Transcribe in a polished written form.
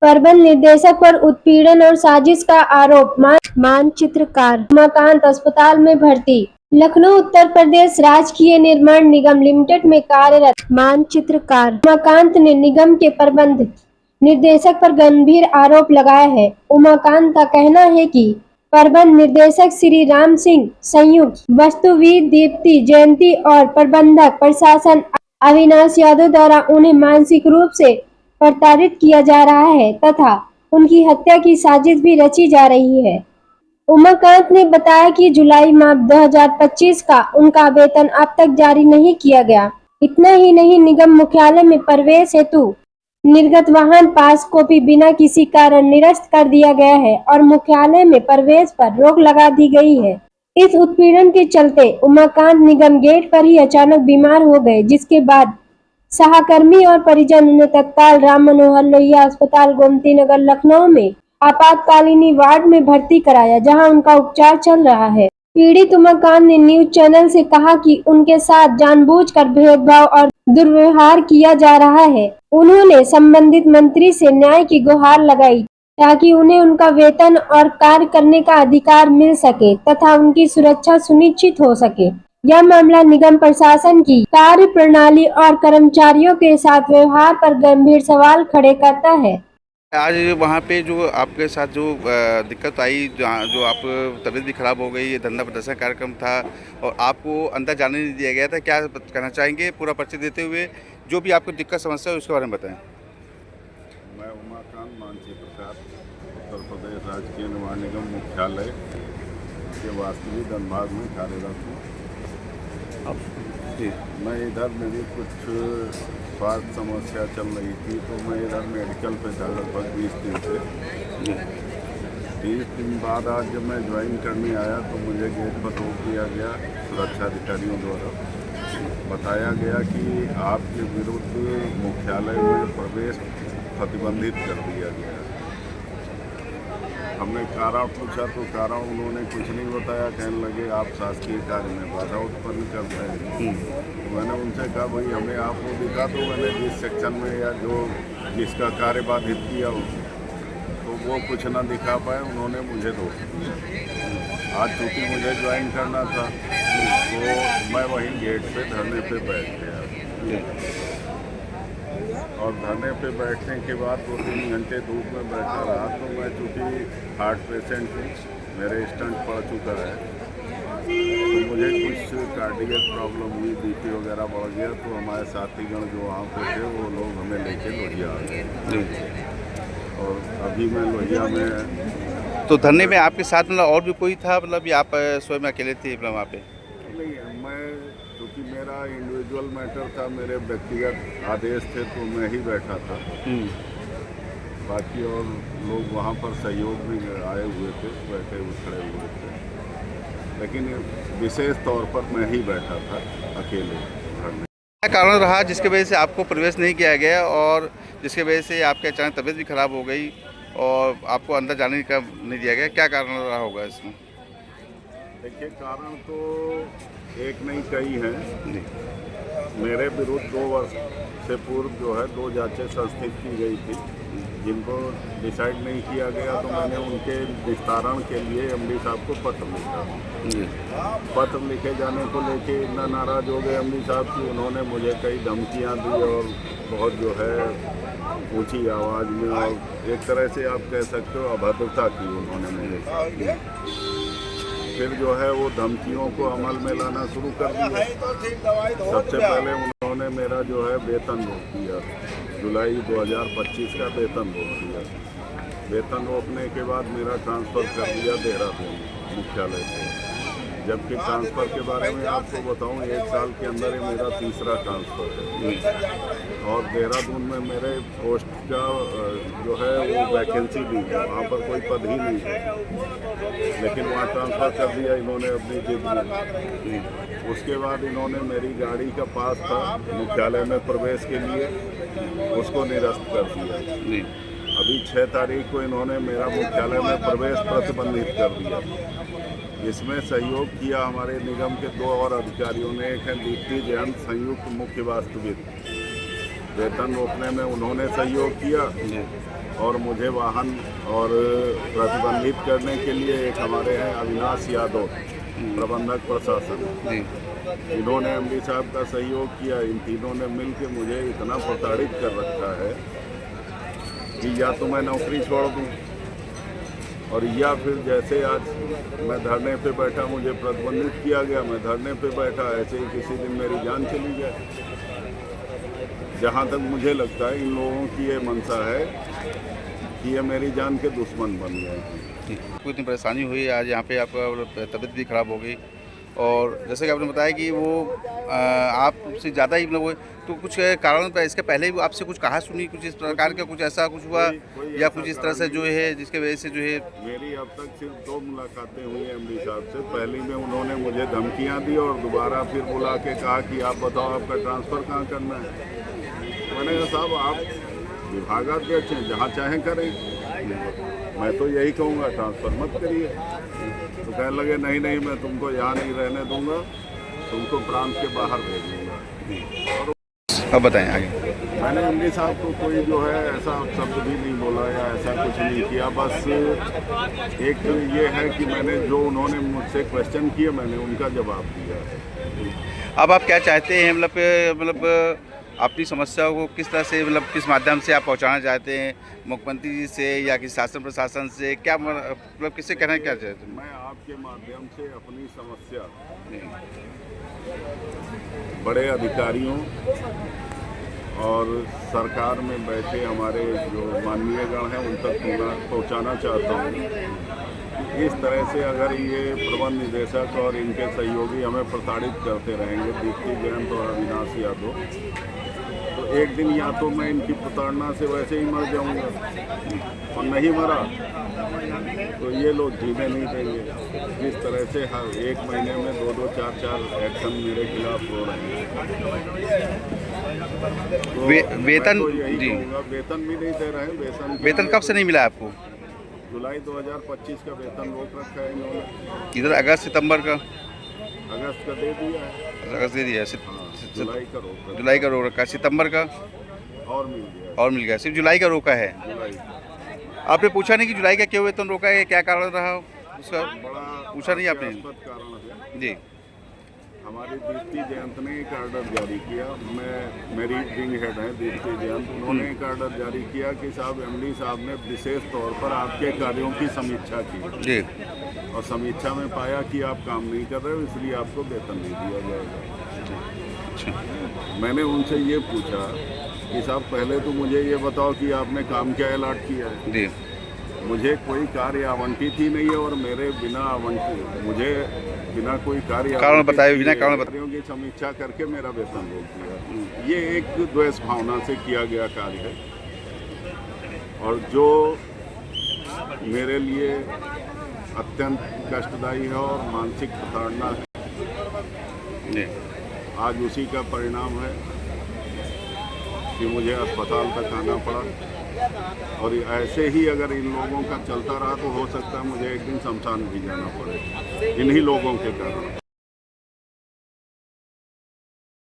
प्रबंध निदेशक पर उत्पीड़न और साजिश का आरोप। मानचित्रकार उमाकांत अस्पताल में भर्ती। लखनऊ उत्तर प्रदेश राजकीय निर्माण निगम लिमिटेड में कार्यरत मानचित्रकार उमाकांत ने निगम के प्रबंध निर्देशक पर गंभीर आरोप लगाया है। उमाकांत का कहना है कि प्रबंध निर्देशक श्री राम सिंह, संयुक्त वस्तुविद दीप्ति जयंती और प्रबंधक प्रशासन अविनाश यादव द्वारा उन्हें मानसिक रूप से प्रताड़ित किया जा रहा है तथा उनकी हत्या की साजिश भी रची जा रही है। उमाकांत ने बताया कि जुलाई माह 2025 का उनका वेतन अब तक जारी नहीं किया गया। इतना ही नहीं, निगम मुख्यालय में प्रवेश हेतु निर्गत वाहन पास कॉपी बिना किसी कारण निरस्त कर दिया गया है और मुख्यालय में प्रवेश पर रोक लगा दी गई है। इस उत्पीड़न के चलते उमाकांत निगम गेट पर ही अचानक बीमार हो गए, जिसके बाद सहकर्मी और परिजन उन्हें तत्काल राम मनोहर लोहिया अस्पताल गोमती नगर लखनऊ में आपातकालीन वार्ड में भर्ती कराया, जहां उनका उपचार चल रहा है। पीड़ित उमाकांत ने न्यूज चैनल से कहा कि उनके साथ जानबूझकर भेदभाव और दुर्व्यवहार किया जा रहा है। उन्होंने संबंधित मंत्री से न्याय की गुहार लगाई ताकि उन्हें उनका वेतन और कार्य करने का अधिकार मिल सके तथा उनकी सुरक्षा सुनिश्चित हो सके। यह मामला निगम प्रशासन की कार्य प्रणाली और कर्मचारियों के साथ व्यवहार पर गंभीर सवाल खड़े करता है। आज वहाँ पे जो आपके साथ जो दिक्कत आई, जो आप तबीयत भी खराब हो गई, धरना प्रदर्शन कार्यक्रम था और आपको अंदर जाने नहीं दिया गया था, क्या कहना चाहेंगे पूरा परिचय देते हुए? जो भी आपको दिक्कत समस्या है उसके बारे में बताएं। मैं उमाकांत मानचित्रकार उत्तर प्रदेश राजकीय निर्माण निगम मुख्यालय के वास्तविक अनुभाग में कार्यरत हूँ। मैं इधर मेरी कुछ स्वास्थ्य समस्या चल रही थी तो मैं इधर मेडिकल पे था लगभग 20 दिन से। 30 दिन बाद आज जब मैं ज्वाइन करने आया तो मुझे गेट पर रोक दिया गया। सुरक्षा अधिकारियों द्वारा बताया गया कि आपके विरुद्ध मुख्यालय में प्रवेश प्रतिबंधित कर दिया गया। हमने कारण पूछा तो कारण उन्होंने कुछ नहीं बताया। कहने लगे आप शासकीय कार्य में बाधा उत्पन्न करते हैं। तो मैंने उनसे कहा भाई हमें आपको दिखा दो, मैंने जिस सेक्शन में या जो जिसका कार्य बाधित किया हो, तो वो कुछ ना दिखा पाए। उन्होंने मुझे रोक दिया। आज चूँकि मुझे ज्वाइन करना था तो मैं वहीं गेट पे धरने पे बैठ गया और धरने पे बैठने के बाद 2-3 घंटे धूप में बैठा रहा। तो मैं चूँकि हार्ट पेशेंट हूँ, मेरे स्टंट पड़ चुका है, तो मुझे कुछ कार्डियक प्रॉब्लम हुई, बीपी वगैरह बढ़ गया। तो हमारे साथीगण जो वहाँ पे थे वो लोग हमें लेके लोहिया आ गए और अभी मैं लोहिया में। तो धरने में आपके साथ मतलब और भी कोई था, मतलब या आप स्वयं अकेले थे मतलब वहाँ पे? नहीं, मैं क्योंकि मेरा इंडिविजुअल मैटर था, मेरे व्यक्तिगत आदेश थे तो मैं ही बैठा था। बाकी और लोग वहाँ पर सहयोग भी आए हुए थे, बैठे खड़े हुए थे, लेकिन विशेष तौर पर मैं ही बैठा था अकेले घर में। क्या कारण रहा जिसकी वजह से आपको प्रवेश नहीं किया गया और जिसकी वजह से आपके अचानक तबीयत भी खराब हो गई और आपको अंदर जाने का नहीं दिया गया? क्या कारण रहा होगा इसमें? देखिए, कारण तो एक नहीं कई हैं। मेरे विरुद्ध 2 वर्ष से पूर्व जो है 2 जांचें संस्थित की गई थी, जिनको डिसाइड नहीं किया गया। तो मैंने उनके निस्तारण के लिए एमडी साहब को पत्र लिखा। पत्र लिखे जाने को लेके इतना नाराज हो गए एमडी साहब की उन्होंने मुझे कई धमकियां दी और बहुत जो है ऊंची आवाज़ में और एक तरह से आप कह सकते हो अभद्रता की उन्होंने मुझे। फिर जो है वो धमकियों को अमल में लाना शुरू कर दिया। सबसे पहले उन्होंने मेरा जो है वेतन रोक दिया। जुलाई 2025 का वेतन रोक दिया। वेतन रोकने के बाद मेरा ट्रांसफ़र कर दिया देहरादून मुख्यालय से। जबकि ट्रांसफ़र के बारे में आपको बताऊं, 1 साल के अंदर ये मेरा तीसरा ट्रांसफ़र है और देहरादून में मेरे पोस्ट का जो है वो वैकेंसी भी है, वहाँ पर कोई पद ही नहीं है, लेकिन वहाँ ट्रांसफ़र कर दिया इन्होंने अपनी जिद में। उसके बाद इन्होंने मेरी गाड़ी का पास था मुख्यालय में प्रवेश के लिए, उसको निरस्त कर दिया। अभी 6 तारीख को इन्होंने मेरा मुख्यालय में प्रवेश प्रतिबंधित कर दिया। इसमें सहयोग किया हमारे निगम के 2 और अधिकारियों ने। एक है दीप्ति जयंत, संयुक्त मुख्य वास्तुविद। वेतन रोकने में उन्होंने सहयोग किया और मुझे वाहन और प्रतिबंधित करने के लिए एक हमारे हैं अविनाश यादव, प्रबंधक प्रशासन, इन्होंने एमडी साहब का सहयोग किया। इन तीनों ने मिल के मुझे इतना प्रताड़ित कर रखा है कि या तो मैं नौकरी छोड़ दूं और या फिर जैसे आज मैं धरने पे बैठा, मुझे प्रतिबंधित किया गया, मैं धरने पे बैठा, ऐसे ही किसी दिन मेरी जान चली जाए। जहाँ तक मुझे लगता है इन लोगों की ये मंशा है कि ये मेरी जान के दुश्मन बन गए हैं। आपको इतनी परेशानी हुई, आज यहाँ पे आपका तबीयत भी खराब हो गई और जैसे कि आपने बताया कि वो आपसे ज़्यादा ही मतलब वो, तो कुछ कारण पर इसके पहले भी आपसे कुछ कहा सुनी, कुछ इस प्रकार का कुछ ऐसा कुछ हुआ कोई या कुछ इस तरह से जो है जिसके वजह से जो है? मेरी अब तक सिर्फ 2 मुलाकातें हुई एमडी साहब से। पहली में उन्होंने मुझे धमकियां दी और दोबारा फिर बुला के कहा कि आप बताओ आपका ट्रांसफ़र कहाँ करना है। मैंने कहा साहब आप विभागाध्यक्ष हैं, जहाँ चाहें करें, मैं तो यही कहूँगा ट्रांसफ़र मत करिए। तो कहने लगे नहीं नहीं, मैं तुमको यहाँ नहीं रहने दूंगा, तुमको प्रांत के बाहर भेज दूँगा। और अब बताएं आगे। मैंने एमडी साहब को कोई जो है ऐसा शब्द भी नहीं बोला या ऐसा कुछ नहीं किया। बस एक ये है कि मैंने जो उन्होंने मुझसे क्वेश्चन किए मैंने उनका जवाब दिया। अब आप क्या चाहते हैं, मतलब अपनी समस्याओं को किस तरह से, मतलब किस माध्यम से आप पहुंचाना चाहते हैं, मुख्यमंत्री जी से या किसी शासन प्रशासन से, क्या मतलब किससे कहना क्या चाहते हैं? मैं आपके माध्यम से अपनी समस्या बड़े अधिकारियों और सरकार में बैठे हमारे जो माननीय गण हैं उन तक पहुंचाना चाहता हूं। इस तरह से अगर ये प्रबंध निदेशक और इनके सहयोगी हमें प्रताड़ित करते रहेंगे, दीप्ति जयंत और अविनाश यादव, तो एक दिन या तो मैं इनकी प्रताड़ना से वैसे ही मर जाऊंगा और नहीं मरा तो ये लोग जीने नहीं देंगे। जिस तरह से हर 1 महीने में 2-2, 4-4 एक्शन मेरे खिलाफ हो रहे हैं, तो वेतन तो यही जी, कहूँगा, वेतन भी नहीं दे रहे हैं। वेतन कब से नहीं मिला आपको? जुलाई 2025 का वेतन रोक रखा है इन्होंने। इधर अगस्त सितंबर का? अगस्त का दे दिया है, अगस्त दे दिया, जुलाई का रोक रखा, सितंबर का और मिल गया, और मिल गया, सिर्फ जुलाई का रोका है। जुलाई आपने पूछा नहीं कि जुलाई का क्यों वेतन रोका है, क्या कारण रहा उसका? बड़ा पूछा नहीं आपने? कारण है जी। हमारी दीप्ति जयंत ने एक आर्डर जारी किया, मेरी विंग हेड है दीप्ति जयंत, उन्होंने एक आर्डर जारी किया कि साहब एमडी साहब ने विशेष तौर पर आपके कार्यों की समीक्षा की जी, और समीक्षा में पाया कि आप काम नहीं कर रहे हो, इसलिए आपको वेतन नहीं दिया जाएगा। अच्छा। मैंने उनसे ये पूछा कि साहब पहले तो मुझे ये बताओ कि आपने काम क्या अलॉट किया है। जी, मुझे कोई कार्य आवंटित ही नहीं है और मेरे बिना आवंटित, मुझे बिना कोई कार्य कारण बताए, बिना कारण कार्यों की समीक्षा करके मेरा वेतन रोक दिया। ये एक द्वेष भावना से किया गया कार्य है और जो मेरे लिए अत्यंत कष्टदायी है और मानसिक प्रताड़ना है। जी, आज उसी का परिणाम है कि मुझे अस्पताल तक आना पड़ा और ऐसे ही अगर इन लोगों का चलता रहा तो हो सकता है मुझे एक दिन शमशान भी जाना पड़े, इन्हीं लोगों के कारण।